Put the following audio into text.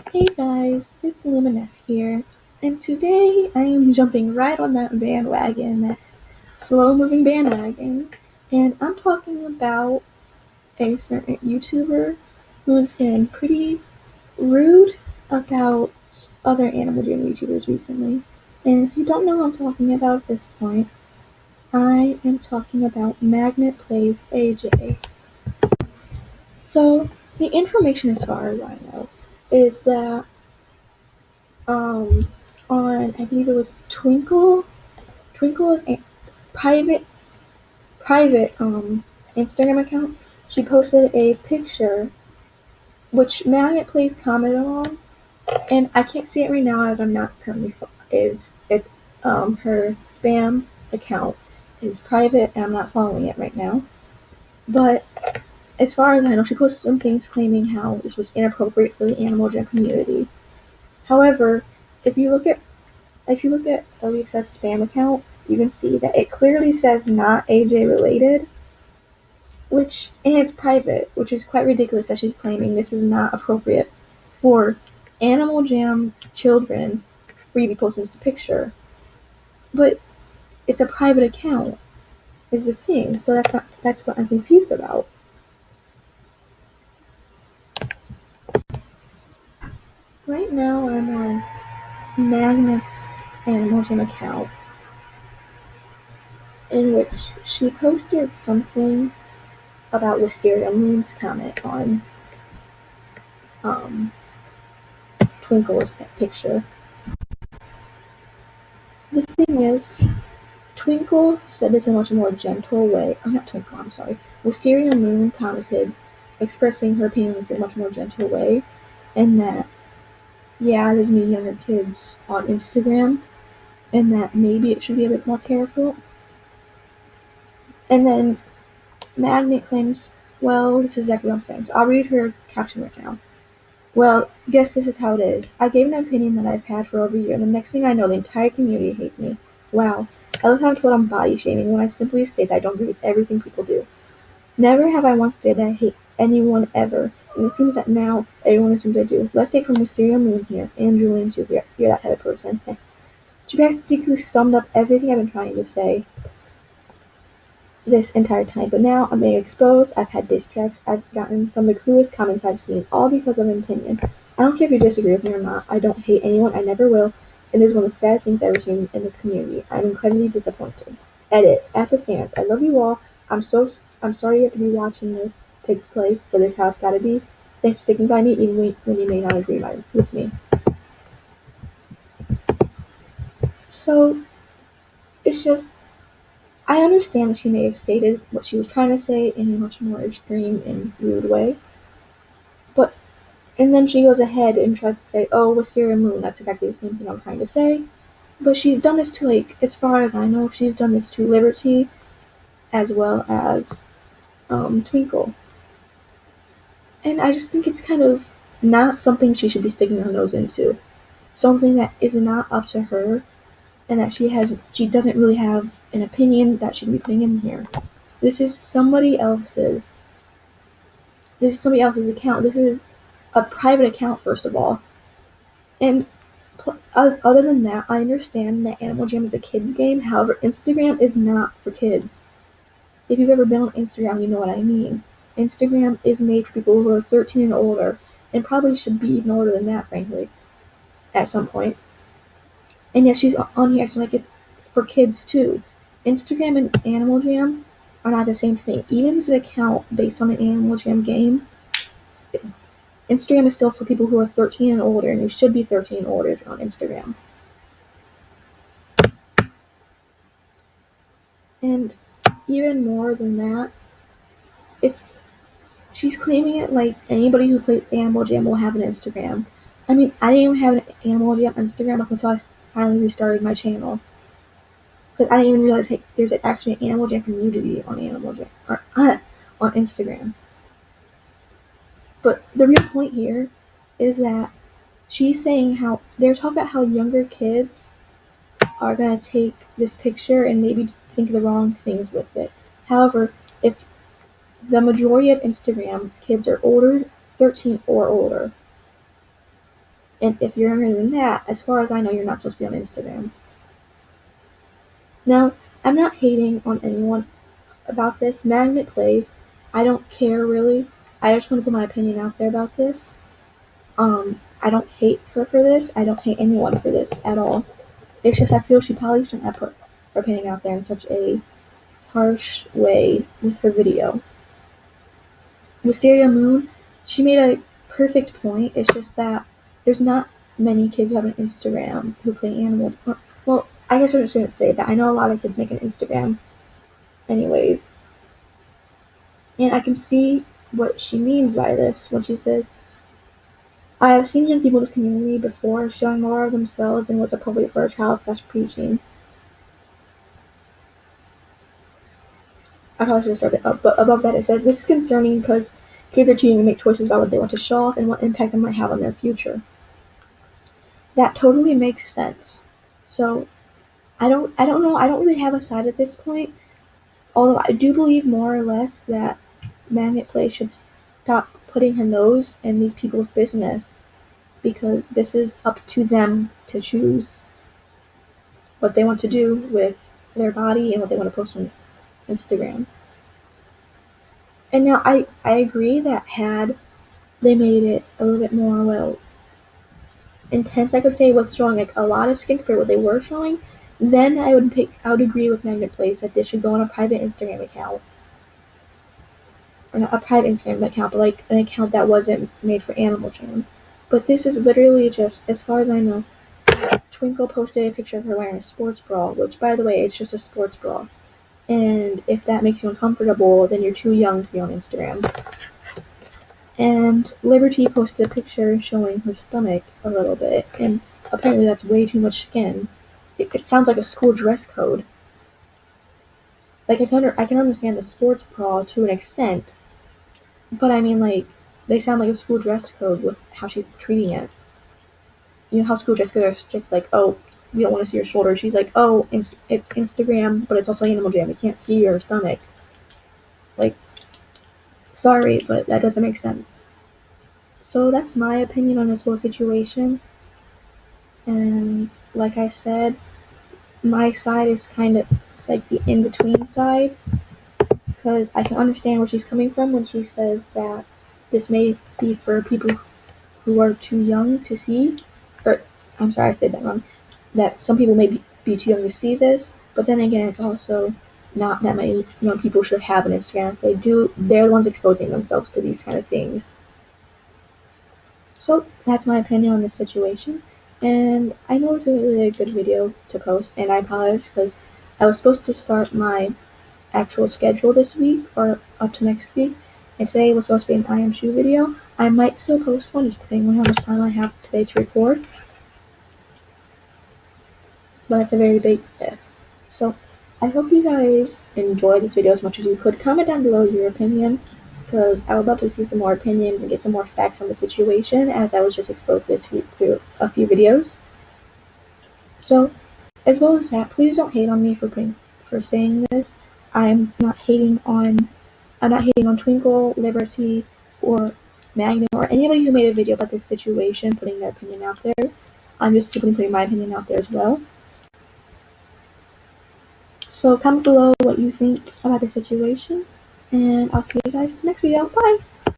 Hey guys, it's Luminesc here, and today I am jumping right on that bandwagon, that slow moving bandwagon, and I'm talking about a certain YouTuber who's been pretty rude about other Animal Jam YouTubers recently. And if you don't know who I'm talking about at this point, I am talking about Magnet Plays AJ. So, the information as far as I know is that um, on I believe it was Twinkle's private private Instagram account. She posted a picture which Magnet Plays commented on, and I can't see it right now as I'm not currently is it's her spam account is private and I'm not following it right now. But as far as I know, she posted some things claiming how this was inappropriate for the Animal Jam community. However, if you look at If you look at Alexa's spam account, you can see that it clearly says not AJ related, and it's private, which is quite ridiculous that she's claiming this is not appropriate for Animal Jam children for you to be posting this picture. But it's a private account, is the thing, so that's what I'm confused about. Right now I'm on Magnet's Animal Jam account, in which she posted something about Wisteria Moon's comment on um, Twinkle's picture. The thing is, Twinkle said this in a much more gentle way. Oh, not Twinkle, I'm sorry. Wisteria Moon commented, expressing her opinions in a much more gentle way, and that, yeah, there's many younger kids on Instagram, and that maybe it should be a bit more careful. And then Magnet claims, well, this is exactly what I'm saying, so I'll read her caption right now. Well, guess this is how it is. I gave an opinion that I've had for over a year, and the next thing I know, the entire community hates me. Wow. I love how I'm told I'm body shaming when I simply state that I don't agree with everything people do. Never have I once stated that I hate anyone ever, and it seems that now everyone assumes I do. Let's take from Wisteria Moon here, and Julian too, if you're that type of person. She practically summed up everything I've been trying to say this entire time, but now I'm being exposed, I've had diss tracks, I've gotten some of the cruelest comments I've seen, all because of an opinion. I don't care if you disagree with me or not, I don't hate anyone, I never will, and it is one of the saddest things I've ever seen in this community. I'm incredibly disappointed. Edit. At the fans, I love you all. I'm sorry you have to be watching this takes place, but it's how it's gotta be. Thanks for sticking by me even when you may not agree with me. So, it's just I understand that she may have stated what she was trying to say in a much more extreme and rude way, but and then she goes ahead and tries to say, "Oh, Wisteria Moon, that's exactly the same thing I'm trying to say." But she's done this to, like, as far as I know, she's done this to Liberty as well as Twinkle, and I just think it's kind of not something she should be sticking her nose into, something that is not up to her, and that she doesn't really have an opinion that she can be putting in here. This is somebody else's This is somebody else's account. This is a private account, first of all. And other than that, I understand that Animal Jam is a kids game. However, Instagram is not for kids. If you've ever been on Instagram, you know what I mean. Instagram is made for people who are 13 and older, and probably should be even older than that, frankly, at some points. And yet she's on here acting like it's for kids too. Instagram and Animal Jam are not the same thing. Even if it's an account based on an Animal Jam game, Instagram is still for people who are 13 and older, and you should be 13 and older if you're on Instagram. And even more than that, it's she's claiming it like anybody who plays Animal Jam will have an Instagram. I mean, I didn't even have an Animal Jam Instagram up until I finally restarted my channel. Because I didn't even realize, hey, there's actually an Animal Jam community on Animal Jam, or on Instagram. But the real point here is that she's saying how they're talking about how younger kids are gonna take this picture and maybe think the wrong things with it. However, if the majority of Instagram kids are older, 13 or older, And if you're younger than that, as far as I know, you're not supposed to be on Instagram. Now, I'm not hating on anyone about this. Magnet plays. I don't care really. I just want to put my opinion out there about this. I don't hate her for this. I don't hate anyone for this at all. It's just I feel she probably shouldn't have put her opinion out there in such a harsh way with her video. Wisteria Moon, she made a perfect point. It's just that there's not many kids who have an Instagram who play animals. Well, I guess I shouldn't say that. I know a lot of kids make an Instagram anyways. And I can see what she means by this when she says, I have seen young people in this community before showing more of themselves than what's appropriate for a child / preaching. I probably should have started up, but above that it says, this is concerning because kids are choosing to make choices about what they want to show off and what impact it might have on their future. That totally makes sense. So, I don't know, I don't really have a side at this point, although I do believe more or less that Magnet Place should stop putting her nose in these people's business, because this is up to them to choose what they want to do with their body and what they want to post on Instagram. And now I agree that had they made it a little bit more, well, intense, I could say, with showing like a lot of skin compared to what they were showing, then I would agree with Magnet Place that they should go on a private Instagram account. Or not a private Instagram account, but like an account that wasn't made for animal channels. But this is literally just, as far as I know, Twinkle posted a picture of her wearing a sports bra, which, by the way, it's just a sports bra. And if that makes you uncomfortable, then you're too young to be on Instagram. And Liberty posted a picture showing her stomach a little bit, and apparently that's way too much skin. It sounds like a school dress code. Like, I can understand the sports bra to an extent, but I mean, like, they sound like a school dress code with how she's treating it. You know how school dress codes are strict, like, oh, we don't want to see your shoulders. She's like, oh, it's Instagram, but it's also Animal Jam. We can't see your stomach. Like, sorry, but that doesn't make sense. So that's my opinion on this whole situation. And like I said, my side is kind of like the in-between side, because I can understand where she's coming from when she says that this may be for people who are too young to see, or I'm sorry, I said that wrong, that some people may be too young to see this, but then again, it's also not that many young people should have an Instagram. If they do, they're the ones exposing themselves to these kind of things. So that's my opinion on this situation, and I know this isn't really a good video to post, and I apologize because I was supposed to start my actual schedule this week, or up to next week, and today was supposed to be an I Am Shoe video. I might still post one, just depending on how much time I have today to record, but it's a very big if. So I hope you guys enjoyed this video as much as you could. Comment down below your opinion, because I would love to see some more opinions and get some more facts on the situation, as I was just exposed to this through a few videos. So, as well as that, please don't hate on me for saying this. I'm not hating on Twinkle, Liberty, or Magna, or anybody who made a video about this situation, putting their opinion out there. I'm just simply putting my opinion out there as well. So comment below what you think about the situation, and I'll see you guys in the next video. Bye!